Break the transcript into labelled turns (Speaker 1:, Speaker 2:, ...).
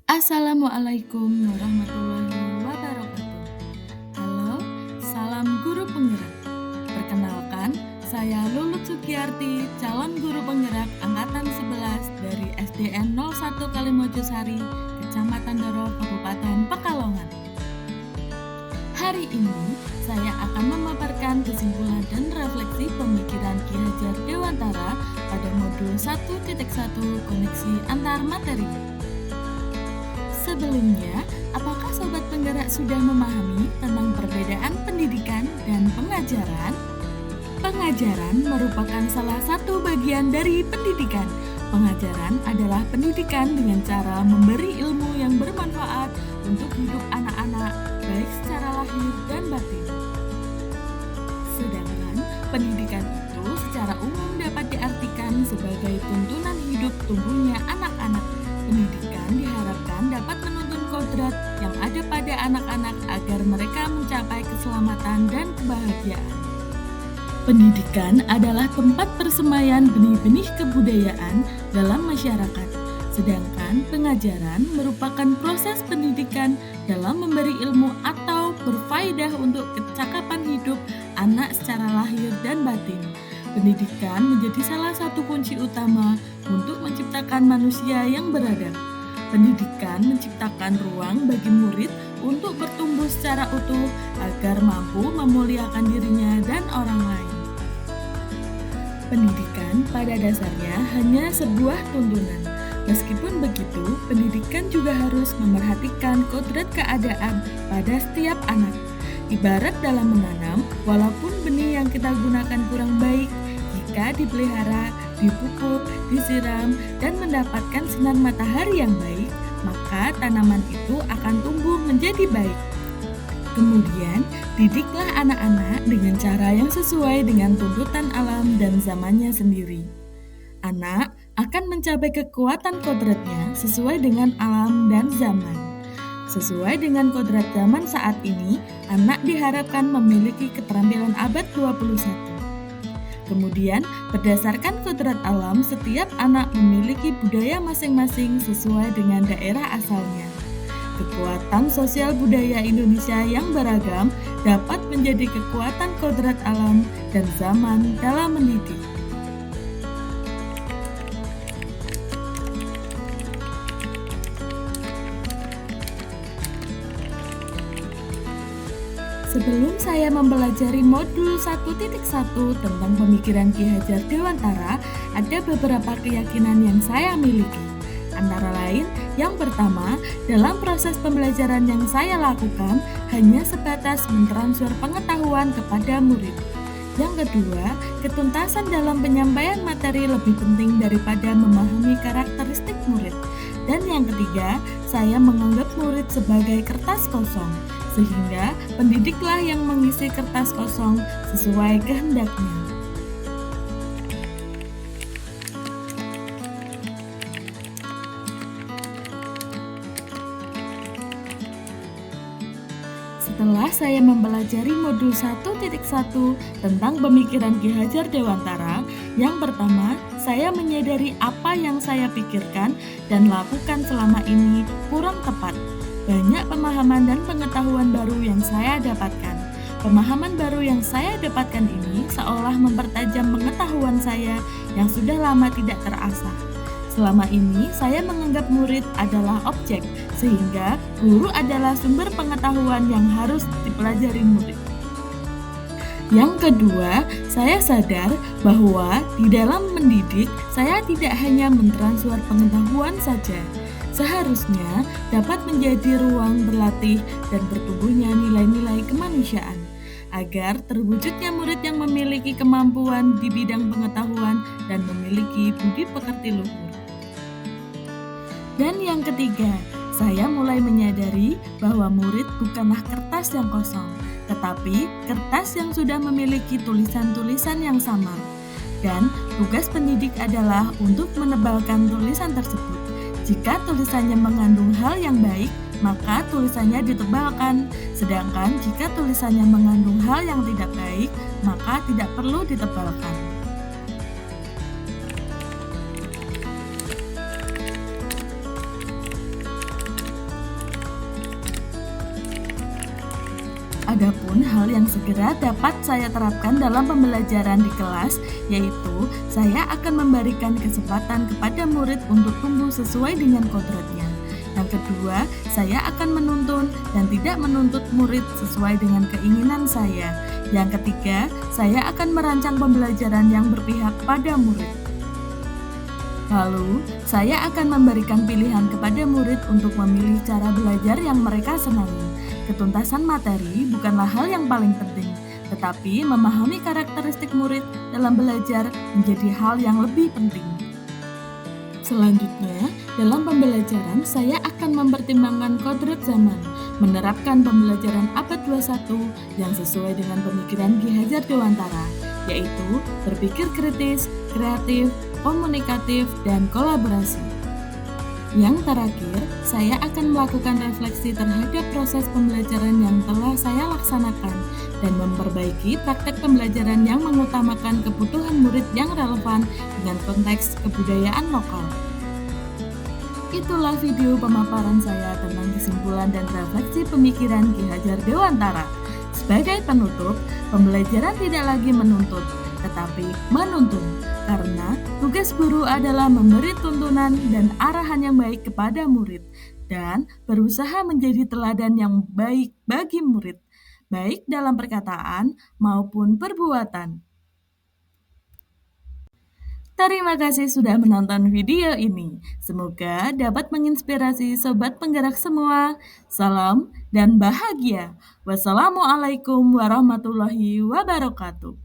Speaker 1: Assalamualaikum warahmatullahi wabarakatuh. Halo, salam guru penggerak. Perkenalkan, saya Lulut Sukiyarti, calon guru penggerak angkatan 11 dari SDN 01 Kalimojosari, Kecamatan Doro, Kabupaten Pekalongan. Hari ini, saya akan memaparkan kesimpulan dan refleksi pemikiran Ki Hajar Dewantara pada modul 1.1 koneksi antar materi. Sebelumnya, apakah sobat penggerak sudah memahami tentang perbedaan pendidikan dan pengajaran? Pengajaran merupakan salah satu bagian dari pendidikan. Pengajaran adalah pendidikan dengan cara memberi ilmu yang bermanfaat untuk hidup anak-anak, baik secara lahir dan batin. Sedangkan pendidikan itu secara umum dapat diartikan sebagai tuntunan hidup tumbuhnya anak-anak. Pendidikan diharapkan dapat menuntun kodrat yang ada pada anak-anak agar mereka mencapai keselamatan dan kebahagiaan. Pendidikan adalah tempat persemaian benih-benih kebudayaan dalam masyarakat, sedangkan pengajaran merupakan proses pendidikan dalam memberi ilmu atau berfaedah untuk kecakapan hidup anak secara lahir dan batin. Pendidikan menjadi salah satu kunci utama untuk menciptakan manusia yang beradab. Pendidikan menciptakan ruang bagi murid untuk bertumbuh secara utuh agar mampu memuliakan dirinya dan orang lain. Pendidikan pada dasarnya hanya sebuah tuntunan. Meskipun begitu, pendidikan juga harus memerhatikan kodrat keadaan pada setiap anak. Ibarat dalam menanam, walaupun benih yang kita gunakan kurang baik, jika dipelihara, dipupuk, disiram, dan mendapatkan sinar matahari yang baik, maka tanaman itu akan tumbuh menjadi baik. Kemudian, didiklah anak-anak dengan cara yang sesuai dengan tuntutan alam dan zamannya sendiri. Anak akan mencapai kekuatan kodratnya sesuai dengan alam dan zaman. Sesuai dengan kodrat zaman saat ini, anak diharapkan memiliki keterampilan abad 21. Kemudian, berdasarkan kodrat alam, setiap anak memiliki budaya masing-masing sesuai dengan daerah asalnya. Kekuatan sosial budaya Indonesia yang beragam dapat menjadi kekuatan kodrat alam dan zaman dalam mendidik. Sebelum saya mempelajari modul 1.1 tentang pemikiran Ki Hajar Dewantara, ada beberapa keyakinan yang saya miliki. Antara lain, yang pertama, dalam proses pembelajaran yang saya lakukan hanya sebatas mentransfer pengetahuan kepada murid. Yang kedua, ketuntasan dalam penyampaian materi lebih penting daripada memahami karakteristik murid. Dan yang ketiga, saya menganggap murid sebagai kertas kosong, sehingga pendidiklah yang mengisi kertas kosong sesuai kehendaknya. Setelah saya mempelajari modul 1.1 tentang pemikiran Ki Hajar Dewantara, yang pertama, saya menyadari apa yang saya pikirkan dan lakukan selama ini kurang tepat. Banyak pemahaman dan pengetahuan baru yang saya dapatkan. Pemahaman baru yang saya dapatkan ini seolah mempertajam pengetahuan saya yang sudah lama tidak terasah. Selama ini, saya menganggap murid adalah objek, sehingga guru adalah sumber pengetahuan yang harus dipelajari murid. Yang kedua, saya sadar bahwa di dalam mendidik, saya tidak hanya mentransfer pengetahuan saja. Seharusnya dapat menjadi ruang berlatih dan bertumbuhnya nilai-nilai kemanusiaan, agar terwujudnya murid yang memiliki kemampuan di bidang pengetahuan dan memiliki budi pekerti luhur. Dan yang ketiga, saya mulai menyadari bahwa murid bukanlah kertas yang kosong, tetapi kertas yang sudah memiliki tulisan-tulisan yang samar. Dan tugas pendidik adalah untuk menebalkan tulisan tersebut. Jika tulisannya mengandung hal yang baik, maka tulisannya ditebalkan. Sedangkan jika tulisannya mengandung hal yang tidak baik, maka tidak perlu ditebalkan. Adapun hal yang segera dapat saya terapkan dalam pembelajaran di kelas, yaitu saya akan memberikan kesempatan kepada murid untuk tumbuh sesuai dengan kodratnya. Yang kedua, saya akan menuntun dan tidak menuntut murid sesuai dengan keinginan saya. Yang ketiga, saya akan merancang pembelajaran yang berpihak pada murid. Lalu, saya akan memberikan pilihan kepada murid untuk memilih cara belajar yang mereka senangi. Ketuntasan materi bukanlah hal yang paling penting, tetapi memahami karakteristik murid dalam belajar menjadi hal yang lebih penting. Selanjutnya, dalam pembelajaran saya akan mempertimbangkan kodrat zaman, menerapkan pembelajaran abad 21 yang sesuai dengan pemikiran Ki Hajar Dewantara, yaitu berpikir kritis, kreatif, komunikatif, dan kolaborasi. Yang terakhir, saya akan melakukan refleksi terhadap proses pembelajaran yang telah saya laksanakan dan memperbaiki praktek pembelajaran yang mengutamakan kebutuhan murid yang relevan dengan konteks kebudayaan lokal. Itulah video pemaparan saya tentang kesimpulan dan refleksi pemikiran Ki Hajar Dewantara. Sebagai penutup, pembelajaran tidak lagi menuntut, tetapi menuntun. Karena tugas guru adalah memberi tuntunan dan arahan yang baik kepada murid dan berusaha menjadi teladan yang baik bagi murid, baik dalam perkataan maupun perbuatan. Terima kasih sudah menonton video ini. Semoga dapat menginspirasi sobat penggerak semua. Salam dan bahagia. Wassalamualaikum warahmatullahi wabarakatuh.